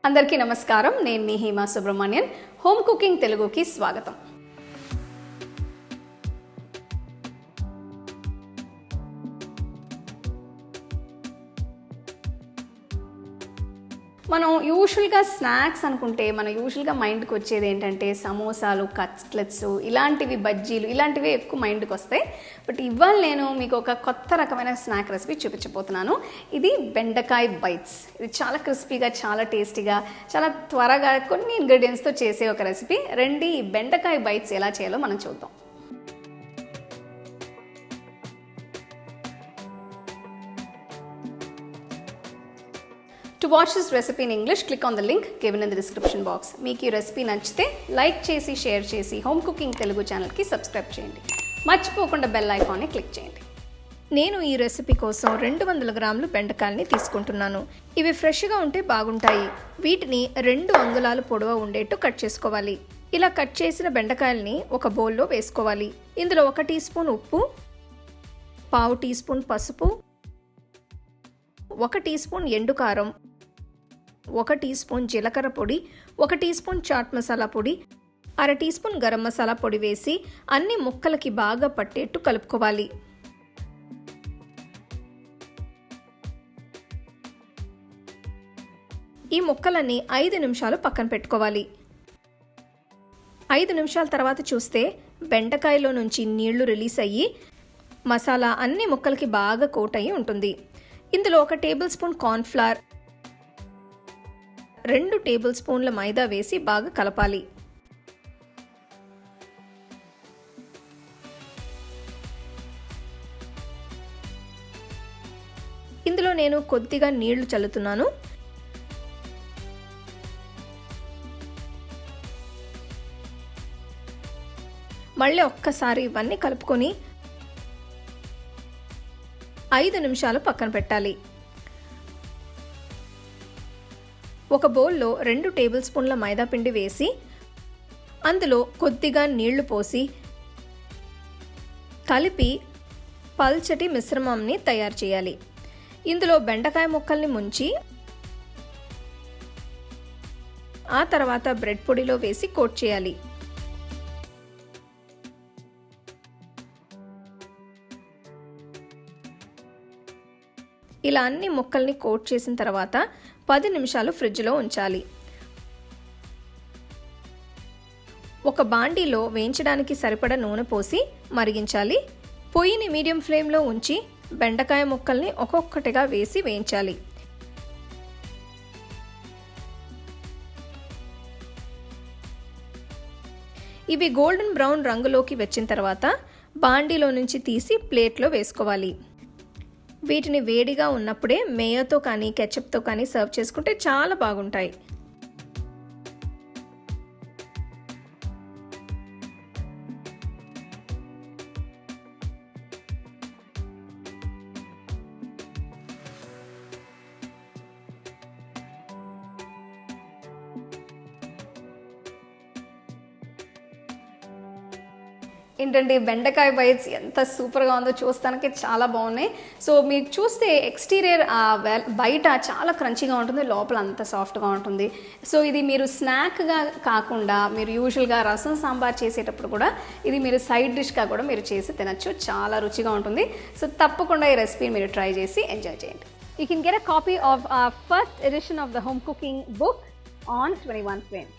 అందరికీ నమస్కారం. నేను మీ హేమా సుబ్రహ్మణ్యన్. హోమ్ కుకింగ్ తెలుగుకి స్వాగతం. మనం యూజువల్గా స్నాక్స్ అనుకుంటే యూజువల్గా మైండ్కి వచ్చేది ఏంటంటే సమోసాలు, కట్లెట్స్, ఇలాంటివి, బజ్జీలు, ఇలాంటివి ఎక్కువ మైండ్కి వస్తాయి. బట్ ఇవాళ నేను మీకు ఒక కొత్త రకమైన స్నాక్ రెసిపీ చూపించబోతున్నాను. ఇది బెండకాయ బైట్స్. ఇది చాలా క్రిస్పీగా, చాలా టేస్టీగా, చాలా త్వరగా కొన్ని ఇంగ్రీడియంట్స్తో చేసే ఒక రెసిపీ. రండి ఈ బెండకాయ బైట్స్ ఎలా చేయాలో మనం చూద్దాం. To watch this recipe in English, click on the link given in the description box. మీకు ఈ రెసిపీ నచ్చితే లైక్ చేసి, షేర్ చేసి హోమ్ కుకింగ్ తెలుగు ఛానల్కి సబ్స్క్రైబ్ చేయండి. మర్చిపోకుండా బెల్ ఐకాన్ని క్లిక్ చేయండి. నేను ఈ రెసిపీ కోసం 200 గ్రాములు బెండకాయల్ని తీసుకుంటున్నాను. ఇవి ఫ్రెష్గా ఉంటే బాగుంటాయి. వీటిని 2 అంగుళాలు పొడవు ఉండేట్టు కట్ చేసుకోవాలి. ఇలా కట్ చేసిన బెండకాయల్ని ఒక బౌల్లో వేసుకోవాలి. ఇందులో 1 టీ స్పూన్ ఉప్పు, 1/2 టీ స్పూన్ పసుపు, 1 టీ స్పూన్ ఎండు కారం, 1 టీ స్పూన్ జీలకర్ర పొడి, 1 టీ స్పూన్ చాట్ మసాలా పొడి, 1/2 టీ స్పూన్ గరం మసాలా పొడి వేసి అన్ని ముక్కలకి బాగా పట్టేట్టు కలుపుకోవాలి. ఈ ముక్కలన్నీ 5 నిమిషాలు పక్కన పెట్టుకోవాలి. 5 నిమిషాల తర్వాత చూస్తే బెండకాయలో నుంచి నీళ్లు రిలీజ్ అయ్యి మసాలా అన్ని ముక్కలకి బాగా కోట్ అయ్యి ఉంటుంది. ఇందులో 1 టేబుల్ స్పూన్ కార్న్ఫ్లవర్, 2 టేబుల్ స్పూన్ల మైదా వేసి బాగా కలపాలి. ఇందులో నేను కొద్దిగా నీళ్లు చల్లుతున్నాను. మళ్ళీ ఒక్కసారి ఇవన్నీ కలుపుకొని 5 నిమిషాలు పక్కన పెట్టాలి. ఒక బౌల్లో 2 టేబుల్ స్పూన్ల మైదా పిండి వేసి అందులో కొద్దిగా నీళ్లు పోసి కలిపి పల్చటి మిశ్రమంని తయారు చేయాలి. ఇందులో బెండకాయ ముక్కల్ని ముంచి ఆ తర్వాత బ్రెడ్ పొడిలో వేసి కోట్ చేయాలి. ఇలా అన్ని ముక్కల్ని కోట్ చేసిన తర్వాత 10 నిమిషాలు ఫ్రిడ్జ్లో ఉంచాలి. ఒక బాండీలో వేయించడానికి సరిపడా నూనె పోసి మరిగించాలి. పొయ్యిని మీడియం ఫ్లేమ్లో ఉంచి బెండకాయ ముక్కల్ని ఒక్కొక్కటిగా వేసి వేయించాలి. ఇవి గోల్డెన్ బ్రౌన్ రంగులోకి వచ్చిన తర్వాత బాండీలో నుంచి తీసి ప్లేట్లో వేసుకోవాలి. వీటిని వేడిగా ఉన్నప్పుడే మేయోతో కానీ కెచప్తో కానీ సర్వ్ చేసుకుంటే చాలా బాగుంటాయి. ఏంటంటే బెండకాయ బైట్స్ ఎంత సూపర్గా ఉందో, చూస్తానికి చాలా బాగున్నాయి. సో మీకు చూస్తే ఎక్స్టీరియర్ బయట చాలా క్రంచీగా ఉంటుంది, లోపల అంత సాఫ్ట్గా ఉంటుంది. సో ఇది మీరు స్నాక్గా కాకుండా మీరు యూజువల్గా రసం సాంబార్ చేసేటప్పుడు కూడా ఇది మీరు సైడ్ డిష్గా కూడా మీరు చేసి తినచ్చు. చాలా రుచిగా ఉంటుంది. సో తప్పకుండా ఈ రెసిపీని మీరు ట్రై చేసి ఎంజాయ్ చేయండి. You can get a copy of our first edition of the home cooking book on 21 Frames.